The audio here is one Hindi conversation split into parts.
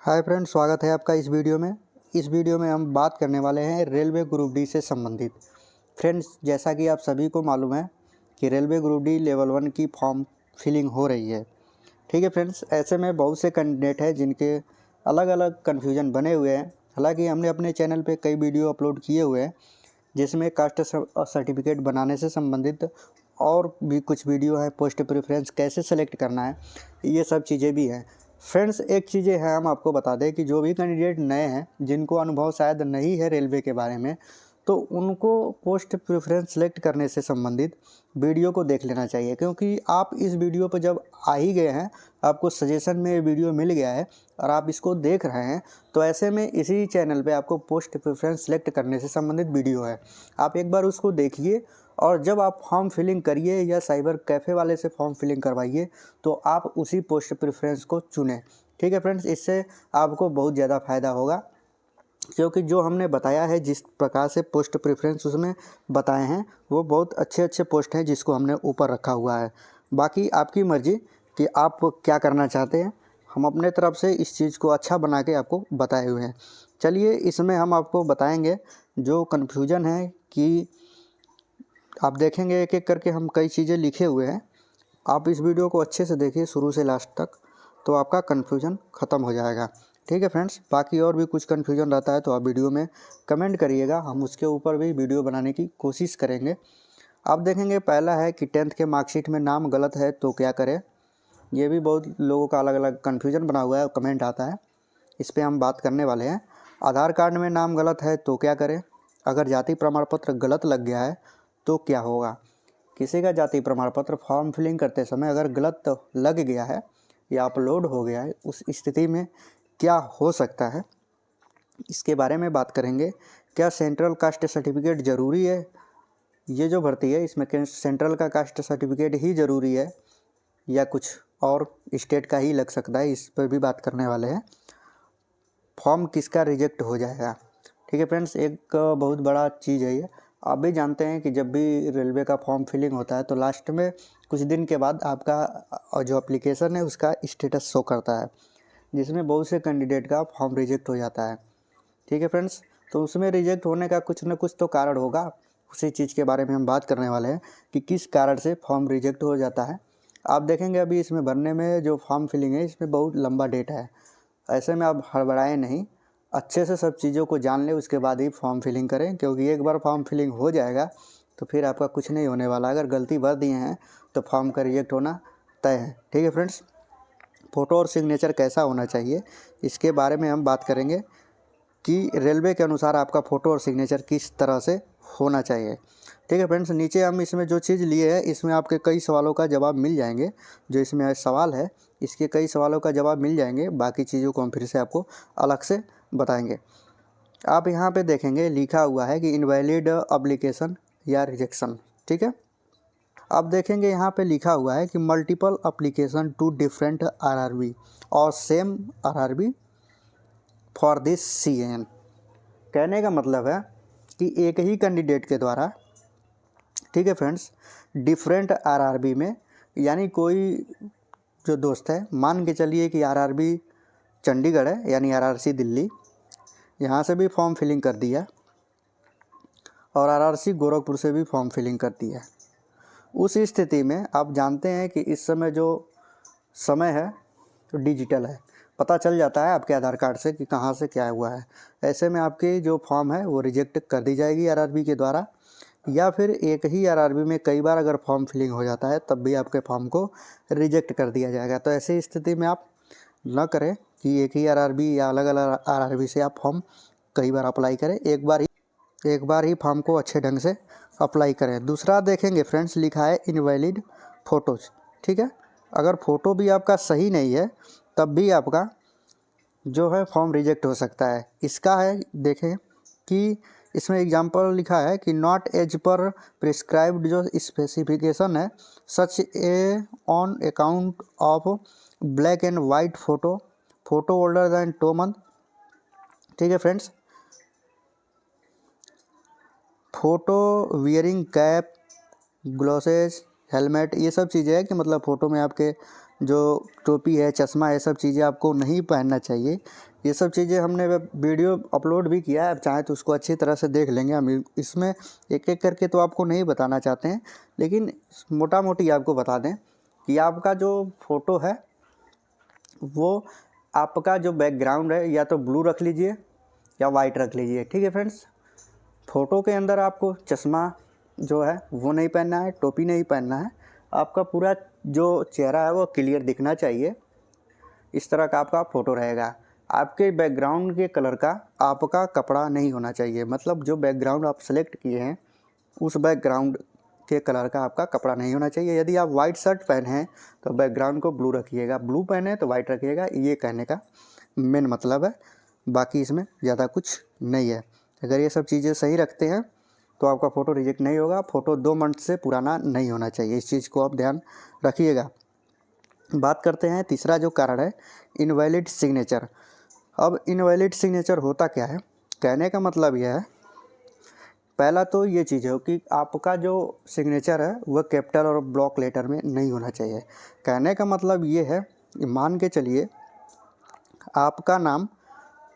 हाय फ्रेंड्स, स्वागत है आपका इस वीडियो में। इस वीडियो में हम बात करने वाले हैं रेलवे ग्रुप डी से संबंधित। फ्रेंड्स, जैसा कि आप सभी को मालूम है कि रेलवे ग्रुप डी लेवल 1 की फॉर्म फिलिंग हो रही है। ठीक है फ्रेंड्स, ऐसे में बहुत से कैंडिडेट हैं जिनके अलग अलग कन्फ्यूजन बने हुए हैं। हालांकि हमने अपने चैनल पे कई वीडियो अपलोड किए हुए हैं जिसमें कास्ट सर्टिफिकेट बनाने से संबंधित और भी कुछ वीडियो है। पोस्ट प्रेफरेंस कैसे सेलेक्ट करना है, ये सब चीज़ें भी हैं। फ्रेंड्स, एक चीज़ें हैं, हम आपको बता दें कि जो भी कैंडिडेट नए हैं जिनको अनुभव शायद नहीं है रेलवे के बारे में, तो उनको पोस्ट प्रेफरेंस सेलेक्ट करने से संबंधित वीडियो को देख लेना चाहिए। क्योंकि आप इस वीडियो पर जब आ ही गए हैं, आपको सजेशन में ये वीडियो मिल गया है और आप इसको देख रहे हैं, तो ऐसे में इसी चैनल पे आपको पोस्ट प्रेफरेंस सेलेक्ट करने से संबंधित वीडियो है। आप एक बार उसको देखिए और जब आप फॉर्म फिलिंग करिए या साइबर कैफ़े वाले से फॉर्म फिलिंग करवाइए तो आप उसी पोस्ट प्रेफरेंस को चुनें। ठीक है फ्रेंड्स, इससे आपको बहुत ज़्यादा फ़ायदा होगा, क्योंकि जो हमने बताया है, जिस प्रकार से पोस्ट प्रेफरेंस उसमें बताए हैं, वो बहुत अच्छे अच्छे पोस्ट हैं जिसको हमने ऊपर रखा हुआ है। बाकी आपकी मर्ज़ी कि आप क्या करना चाहते हैं। हम अपने तरफ से इस चीज़ को अच्छा बना के आपको बताए हुए हैं। चलिए, इसमें हम आपको बताएंगे जो कन्फ्यूजन है कि आप देखेंगे एक एक करके हम कई चीज़ें लिखे हुए हैं। आप इस वीडियो को अच्छे से देखिए शुरू से लास्ट तक, तो आपका कन्फ्यूजन ख़त्म हो जाएगा। ठीक है फ्रेंड्स, बाकी और भी कुछ कन्फ्यूजन रहता है तो आप वीडियो में कमेंट करिएगा, हम उसके ऊपर भी वीडियो बनाने की कोशिश करेंगे। आप देखेंगे पहला है कि 10th के मार्कशीट में नाम गलत है तो क्या करें। ये भी बहुत लोगों का अलग अलग कन्फ्यूजन बना हुआ है, कमेंट आता है, इस पर हम बात करने वाले हैं। आधार कार्ड में नाम गलत है तो क्या करें। अगर जाति प्रमाण पत्र गलत लग गया है तो क्या होगा। किसी का जाति प्रमाण पत्र फॉर्म फिलिंग करते समय अगर गलत लग गया है या अपलोड हो गया है, उस स्थिति में क्या हो सकता है, इसके बारे में बात करेंगे। क्या सेंट्रल कास्ट सर्टिफिकेट ज़रूरी है। ये जो भर्ती है इसमें सेंट्रल का कास्ट सर्टिफिकेट ही ज़रूरी है या कुछ और स्टेट का ही लग सकता है, इस पर भी बात करने वाले हैं। फॉर्म किसका रिजेक्ट हो जाएगा। ठीक है फ्रेंड्स, एक बहुत बड़ा चीज़ है ये। आप भी जानते हैं कि जब भी रेलवे का फॉर्म फिलिंग होता है तो लास्ट में कुछ दिन के बाद आपका जो एप्लीकेशन है उसका स्टेटस शो करता है, जिसमें बहुत से कैंडिडेट का फॉर्म रिजेक्ट हो जाता है। ठीक है फ्रेंड्स, तो उसमें रिजेक्ट होने का कुछ न कुछ तो कारण होगा। उसी चीज़ के बारे में हम बात करने वाले हैं कि किस कारण से फॉर्म रिजेक्ट हो जाता है। आप देखेंगे अभी इसमें भरने में जो फॉर्म फिलिंग है इसमें बहुत लंबा डेट है। ऐसे में आप हड़बड़ाएं नहीं, अच्छे से सब चीज़ों को जान लें, उसके बाद ही फॉर्म फिलिंग करें। क्योंकि एक बार फॉर्म फिलिंग हो जाएगा तो फिर आपका कुछ नहीं होने वाला। अगर गलती भर दिए हैं तो फॉर्म का रिजेक्ट होना तय है। ठीक है फ्रेंड्स, फ़ोटो और सिग्नेचर कैसा होना चाहिए, इसके बारे में हम बात करेंगे कि रेलवे के अनुसार आपका फ़ोटो और सिग्नेचर किस तरह से होना चाहिए। ठीक है फ्रेंड्स, नीचे हम इसमें जो चीज़ लिए हैं इसमें आपके कई सवालों का जवाब मिल जाएंगे। जो इसमें सवाल है इसके कई सवालों का जवाब मिल जाएंगे, बाकी चीज़ों को हम फिर से आपको अलग से बताएंगे। आप यहाँ पे देखेंगे लिखा हुआ है कि इनवैलिड एप्लीकेशन या रिजेक्शन। ठीक है, आप देखेंगे यहाँ पे लिखा हुआ है कि multiple application to different RRB और same RRB for this CN. कहने का मतलब है कि एक ही कैंडिडेट के द्वारा, ठीक है फ्रेंड्स, डिफरेंट आरआरबी में, यानी कोई जो दोस्त है, मान के चलिए कि आरआरबी चंडीगढ़ है यानी आरआरसी दिल्ली, यहाँ से भी फॉर्म फिलिंग कर दिया और आरआरसी गोरखपुर से भी फॉर्म फिलिंग कर दिया। उस स्थिति में आप जानते हैं कि इस समय जो समय है तो डिजिटल है, पता चल जाता है आपके आधार कार्ड से कि कहाँ से क्या हुआ है। ऐसे में आपकी जो फॉर्म है वो रिजेक्ट कर दी जाएगी आरआरबी के द्वारा, या फिर एक ही आरआरबी में कई बार अगर फॉर्म फिलिंग हो जाता है तब भी आपके फॉर्म को रिजेक्ट कर दिया जाएगा। तो ऐसी स्थिति में आप न करें कि एक ही आरआरबी या अलग अलग आरआरबी से आप फॉर्म कई बार अप्लाई करें। एक बार ही फॉर्म को अच्छे ढंग से अप्लाई करें। दूसरा देखेंगे फ्रेंड्स, लिखा है इनवैलिड फ़ोटोज़। ठीक है, अगर फ़ोटो भी आपका सही नहीं है तब भी आपका जो है फॉर्म रिजेक्ट हो सकता है। इसका है, देखें कि इसमें एग्जांपल लिखा है कि नॉट एज पर प्रिस्क्राइब्ड, जो स्पेसिफिकेशन है, such a on account of black and white photo older than 2 month. ठीक है friends, photo wearing cap, glasses, helmet, ये सब चीज़ें हैं कि मतलब फ़ोटो में आपके जो टोपी है, चश्मा, ये सब चीज़ें आपको नहीं पहनना चाहिए। ये सब चीज़ें हमने वीडियो अपलोड भी किया है, आप चाहें तो उसको अच्छी तरह से देख लेंगे। हम इसमें एक एक करके तो आपको नहीं बताना चाहते हैं, लेकिन मोटा मोटी आपको बता दें कि आपका जो फ़ोटो है वो आपका जो बैकग्राउंड है या तो ब्लू रख लीजिए या वाइट रख लीजिए। ठीक है फ्रेंड्स, फ़ोटो के अंदर आपको चश्मा जो है वो नहीं पहनना है, टोपी नहीं पहनना है, आपका पूरा जो चेहरा है वो क्लियर दिखना चाहिए। इस तरह का आपका फ़ोटो रहेगा। आपके बैकग्राउंड के कलर का आपका कपड़ा नहीं होना चाहिए, मतलब जो बैकग्राउंड आप सेलेक्ट किए हैं उस बैकग्राउंड के कलर का आपका कपड़ा नहीं होना चाहिए। यदि आप वाइट शर्ट पहने हैं तो बैकग्राउंड को ब्लू रखिएगा, ब्लू पहने तो वाइट रखिएगा। ये कहने का मेन मतलब है, बाकी इसमें ज़्यादा कुछ नहीं है। अगर ये सब चीज़ें सही रखते हैं तो आपका फ़ोटो रिजेक्ट नहीं होगा। फ़ोटो 2 मंथ से पुराना नहीं होना चाहिए, इस चीज़ को आप ध्यान रखिएगा। बात करते हैं तीसरा जो कारण है, इनवैलिड सिग्नेचर। अब इनवैलिड सिग्नेचर होता क्या है, कहने का मतलब यह है, पहला तो ये चीज़ है कि आपका जो सिग्नेचर है वह कैपिटल और ब्लॉक लेटर में नहीं होना चाहिए। कहने का मतलब ये है, मान के चलिए आपका नाम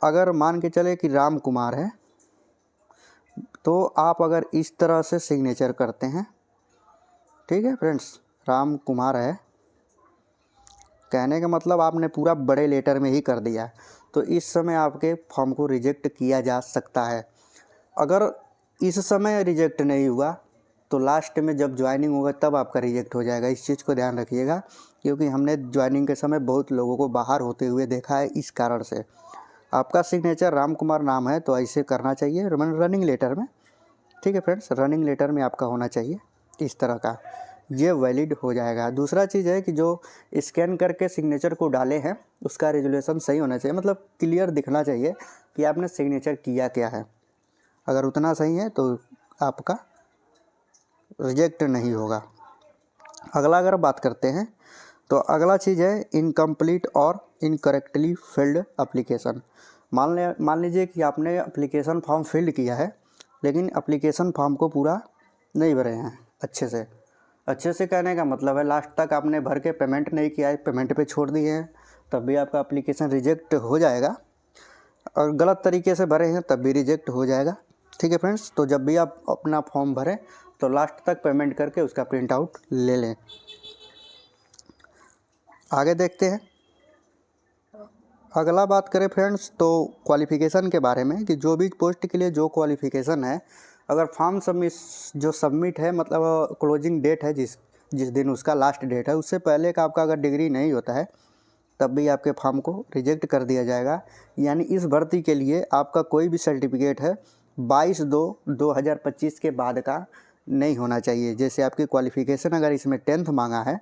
अगर मान के चले कि राम कुमार है, तो आप अगर इस तरह से सिग्नेचर करते हैं, ठीक है फ्रेंड्स, राम कुमार है, कहने का मतलब आपने पूरा बड़े लेटर में ही कर दिया, तो इस समय आपके फॉर्म को रिजेक्ट किया जा सकता है। अगर इस समय रिजेक्ट नहीं हुआ तो लास्ट में जब ज्वाइनिंग होगा तब आपका रिजेक्ट हो जाएगा। इस चीज़ को ध्यान रखिएगा, क्योंकि हमने ज्वाइनिंग के समय बहुत लोगों को बाहर होते हुए देखा है। इस कारण से आपका सिग्नेचर राम कुमार नाम है तो ऐसे करना चाहिए रनिंग लेटर में। ठीक है फ्रेंड्स, रनिंग लेटर में आपका होना चाहिए इस तरह का, ये वैलिड हो जाएगा। दूसरा चीज़ है कि जो स्कैन करके सिग्नेचर को डाले हैं उसका रेजोल्यूशन सही होना चाहिए, मतलब क्लियर दिखना चाहिए कि आपने सिग्नेचर किया क्या है। अगर उतना सही है तो आपका रिजेक्ट नहीं होगा। अगला अगर बात करते हैं तो अगला चीज़ है इनकम्प्लीट और इनकरेक्टली फिल्ड एप्लीकेशन। मान लीजिए कि आपने एप्लीकेशन फॉर्म फिल किया है, लेकिन एप्लीकेशन फॉर्म को पूरा नहीं भरे हैं अच्छे से कहने का मतलब है लास्ट तक आपने भर के पेमेंट नहीं किया है, पेमेंट पे छोड़ दिए हैं, तब भी आपका एप्लीकेशन रिजेक्ट हो जाएगा। और गलत तरीके से भरे हैं तब भी रिजेक्ट हो जाएगा। ठीक है फ्रेंड्स, तो जब भी आप अपना फॉर्म भरें तो लास्ट तक पेमेंट करके उसका प्रिंट आउट ले लें। आगे देखते हैं। अगला बात करें फ्रेंड्स तो क्वालिफ़िकेशन के बारे में, कि जो भी पोस्ट के लिए जो क्वालिफ़िकेशन है, अगर फॉर्म सबमिट है, मतलब क्लोजिंग डेट है जिस दिन उसका लास्ट डेट है, उससे पहले का आपका अगर डिग्री नहीं होता है तब भी आपके फॉर्म को रिजेक्ट कर दिया जाएगा। यानी इस भर्ती के लिए आपका कोई भी सर्टिफिकेट है 22/2/2025 के बाद का नहीं होना चाहिए। जैसे आपकी क्वालिफ़िकेशन अगर इसमें 10th मांगा है,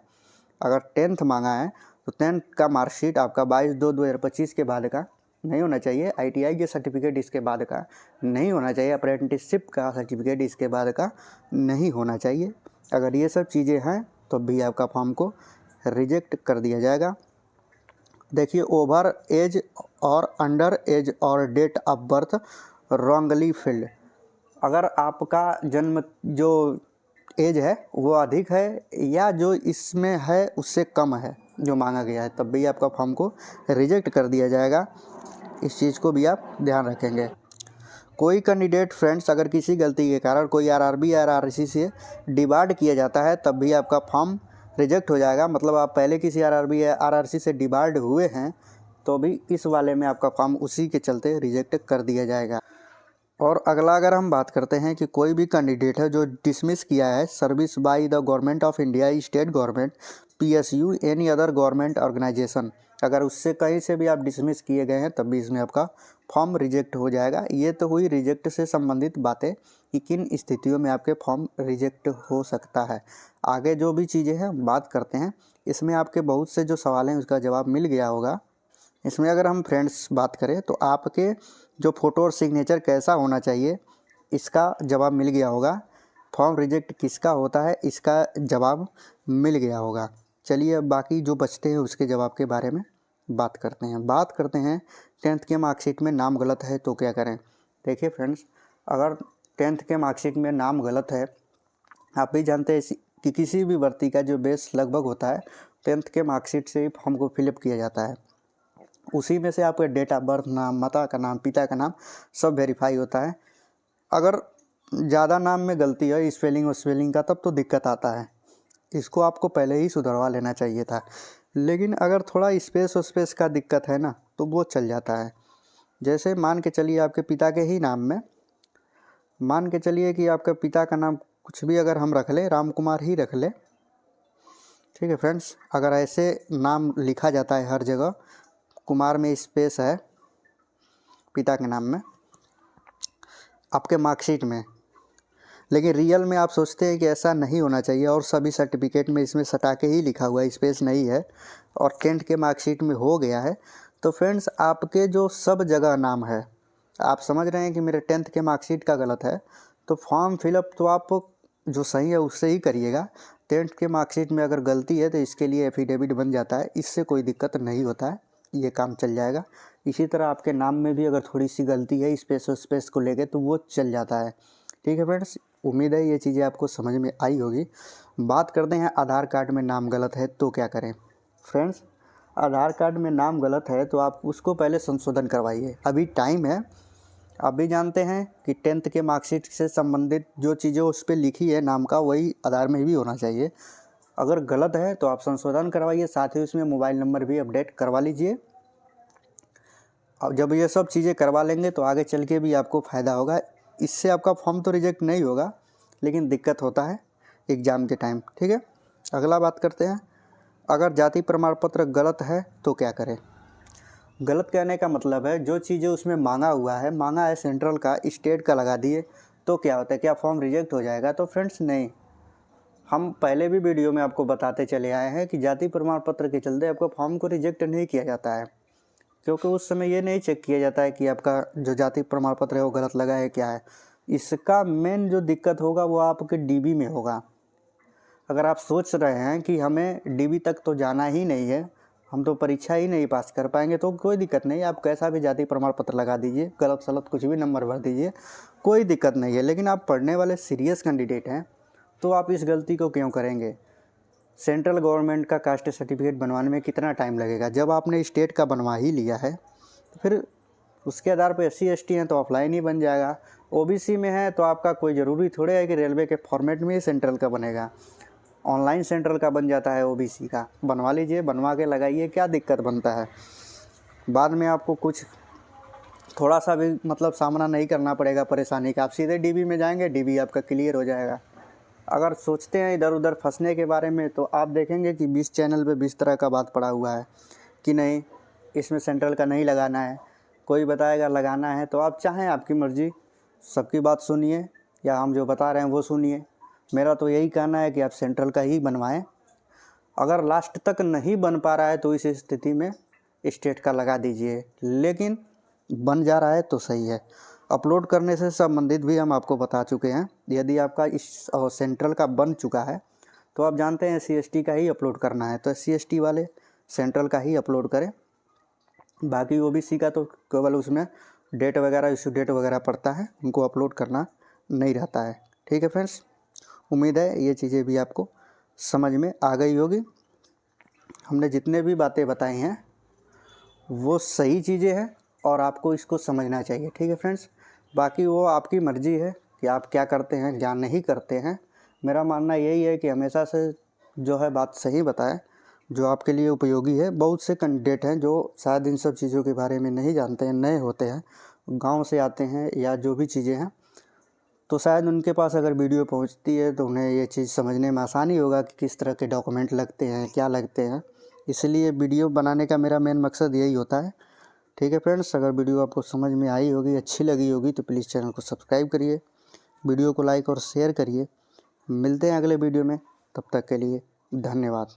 अगर 10th मांगा है तो 10th का मार्कशीट आपका 22/2/2025 के बाद का नहीं होना चाहिए। ITI के सर्टिफिकेट इसके बाद का नहीं होना चाहिए। अप्रेंटिसशिप का सर्टिफिकेट इसके बाद का नहीं होना चाहिए। अगर ये सब चीज़ें हैं तो भी आपका फॉर्म को रिजेक्ट कर दिया जाएगा। देखिए, ओवर एज और अंडर एज और date of birth wrongly filled. अगर आपका जन्म जो एज है वो अधिक है या जो इसमें है उससे कम है जो मांगा गया है, तब भी आपका फॉर्म को रिजेक्ट कर दिया जाएगा। इस चीज़ को भी आप ध्यान रखेंगे। कोई कैंडिडेट फ्रेंड्स अगर किसी गलती के कारण कोई RRB या RRC से डिबार्ड किया जाता है तब भी आपका फॉर्म रिजेक्ट हो जाएगा। मतलब आप पहले किसी RRB या RRC से डिबार्ड हुए हैं तो भी इस वाले में आपका फॉर्म उसी के चलते रिजेक्ट कर दिया जाएगा। और अगला अगर हम बात करते हैं कि कोई भी कैंडिडेट है जो डिसमिस किया है service by the government of India, state government, PSU, any other government organisation, अगर उससे कहीं से भी आप डिसमिस किए गए हैं तब भी इसमें आपका फॉर्म रिजेक्ट हो जाएगा। ये तो हुई रिजेक्ट से संबंधित बातें कि किन स्थितियों में आपके फॉर्म रिजेक्ट हो सकता है। आगे जो भी चीज़ें हैं बात करते हैं। इसमें आपके बहुत से जो सवाल हैं उसका जवाब मिल गया होगा। इसमें अगर हम फ्रेंड्स बात करें तो आपके जो फ़ोटो और सिग्नेचर कैसा होना चाहिए इसका जवाब मिल गया होगा। फॉर्म रिजेक्ट किसका होता है इसका जवाब मिल गया होगा। चलिए अब बाकी जो बचते हैं उसके जवाब के बारे में बात करते हैं। 10th के मार्कशीट में नाम गलत है तो क्या करें। देखिए फ्रेंड्स, अगर 10th के मार्कशीट में नाम गलत है, आप भी जानते हैं कि किसी भी भर्ती का जो बेस लगभग होता है 10th के मार्कशीट से ही फॉर्म को फिलअप किया जाता है। उसी में से आपका डेट ऑफ बर्थ, नाम, माता का नाम, पिता का नाम सब वेरीफाई होता है। अगर ज़्यादा नाम में गलती है स्पेलिंग का तब तो दिक्कत आता है। इसको आपको पहले ही सुधरवा लेना चाहिए था। लेकिन अगर थोड़ा स्पेस का दिक्कत है ना तो वो चल जाता है। जैसे मान के चलिए आपके पिता के ही नाम में, मान के चलिए कि आपका पिता का नाम कुछ भी अगर हम रख लें, राम कुमार ही रख लें, ठीक है फ्रेंड्स। अगर ऐसे नाम लिखा जाता है हर जगह, कुमार में स्पेस है पिता के नाम में आपके मार्कशीट में, लेकिन रियल में आप सोचते हैं कि ऐसा नहीं होना चाहिए और सभी सर्टिफिकेट में इसमें सटा के ही लिखा हुआ है, स्पेस नहीं है, और 10th के मार्कशीट में हो गया है, तो फ्रेंड्स आपके जो सब जगह नाम है, आप समझ रहे हैं कि मेरे 10th के मार्कशीट का गलत है, तो फॉर्म फिलअप तो आप जो सही है उससे ही करिएगा। 10th के मार्कशीट में अगर गलती है तो इसके लिए एफिडेविट बन जाता है, इससे कोई दिक्कत नहीं होता है, ये काम चल जाएगा। इसी तरह आपके नाम में भी अगर थोड़ी सी गलती है स्पेस को लेके तो वो चल जाता है। ठीक है फ्रेंड्स, उम्मीद है ये चीज़ें आपको समझ में आई होगी। बात करते हैं आधार कार्ड में नाम गलत है तो क्या करें। फ्रेंड्स, आधार कार्ड में नाम गलत है तो आप उसको पहले संशोधन करवाइए, अभी टाइम है। आप भी जानते हैं कि 10th के मार्कशीट से संबंधित जो चीज़ें उस पर लिखी है नाम का, वही आधार में भी होना चाहिए। अगर गलत है तो आप संशोधन करवाइए, साथ ही उसमें मोबाइल नंबर भी अपडेट करवा लीजिए। अब जब ये सब चीज़ें करवा लेंगे तो आगे चल के भी आपको फ़ायदा होगा। इससे आपका फॉर्म तो रिजेक्ट नहीं होगा, लेकिन दिक्कत होता है एग्ज़ाम के टाइम। ठीक है, अगला बात करते हैं, अगर जाति प्रमाण पत्र गलत है तो क्या करें। गलत कहने का मतलब है जो चीज़ें उसमें मांगा है सेंट्रल का, स्टेट का लगा दिए तो क्या होता है, क्या फॉर्म रिजेक्ट हो जाएगा। तो फ्रेंड्स नहीं, हम पहले भी वीडियो में आपको बताते चले आए हैं कि जाति प्रमाण पत्र के चलते आपको फॉर्म को रिजेक्ट नहीं किया जाता है, क्योंकि उस समय ये नहीं चेक किया जाता है कि आपका जो जाति प्रमाण पत्र है वो गलत लगा है क्या है। इसका मेन जो दिक्कत होगा वो आपके डीबी में होगा। अगर आप सोच रहे हैं कि हमें डीबी तक तो जाना ही नहीं है, हम तो परीक्षा ही नहीं पास कर पाएंगे, तो कोई दिक्कत नहीं, आप कैसा भी जाति प्रमाण पत्र लगा दीजिए, गलत सलत कुछ भी नंबर भर दीजिए, कोई दिक्कत नहीं है। लेकिन आप पढ़ने वाले सीरियस कैंडिडेट हैं तो आप इस गलती को क्यों करेंगे। सेंट्रल गवर्नमेंट का कास्ट सर्टिफिकेट बनवाने में कितना टाइम लगेगा, जब आपने स्टेट का बनवा ही लिया है तो फिर उसके आधार पर SC ST हैं तो ऑफलाइन ही बन जाएगा। OBC में है तो आपका कोई ज़रूरी थोड़े है कि रेलवे के फॉर्मेट में ही सेंट्रल का बनेगा, ऑनलाइन सेंट्रल का बन जाता है। OBC का बनवा लीजिए, बनवा के लगाइए, क्या दिक्कत बनता है। बाद में आपको कुछ थोड़ा सा भी मतलब सामना नहीं करना पड़ेगा परेशानी का, आप सीधे DB में जाएंगे, DB आपका क्लियर हो जाएगा। अगर सोचते हैं इधर उधर फंसने के बारे में तो आप देखेंगे कि 20 चैनल पे 20 तरह का बात पड़ा हुआ है कि नहीं इसमें सेंट्रल का नहीं लगाना है, कोई बताएगा लगाना है। तो आप चाहें, आपकी मर्ज़ी, सबकी बात सुनिए या हम जो बता रहे हैं वो सुनिए। मेरा तो यही कहना है कि आप सेंट्रल का ही बनवाएं। अगर लास्ट तक नहीं बन पा रहा है तो इस स्थिति में स्टेट का लगा दीजिए, लेकिन बन जा रहा है तो सही है। अपलोड करने से संबंधित भी हम आपको बता चुके हैं। यदि आपका इस सेंट्रल का बन चुका है तो आप जानते हैं SC ST का ही अपलोड करना है, तो SC ST वाले सेंट्रल का ही अपलोड करें। बाकी OBC का तो केवल उसमें डेट वगैरह, इशू डेट वगैरह पड़ता है, उनको अपलोड करना नहीं रहता है। ठीक है फ्रेंड्स, उम्मीद है ये चीज़ें भी आपको समझ में आ गई होगी। हमने जितने भी बातें बताई हैं वो सही चीज़ें हैं और आपको इसको समझना चाहिए। ठीक है फ्रेंड्स, बाकी वो आपकी मर्ज़ी है कि आप क्या करते हैं क्या नहीं करते हैं। मेरा मानना यही है कि हमेशा से जो है बात सही बताएं, जो आपके लिए उपयोगी है। बहुत से कैंडिडेट हैं जो शायद इन सब चीज़ों के बारे में नहीं जानते हैं, नए होते हैं, गांव से आते हैं या जो भी चीज़ें हैं, तो शायद उनके पास अगर वीडियो पहुंचती है तो उन्हें ये चीज़ समझने में आसानी होगा कि किस तरह के डॉक्यूमेंट लगते हैं, क्या लगते हैं। इसलिए वीडियो बनाने का मेरा मेन मकसद यही होता है। ठीक है फ्रेंड्स, अगर वीडियो आपको समझ में आई होगी, अच्छी लगी होगी तो प्लीज़ चैनल को सब्सक्राइब करिए, वीडियो को लाइक और शेयर करिए। मिलते हैं अगले वीडियो में, तब तक के लिए धन्यवाद।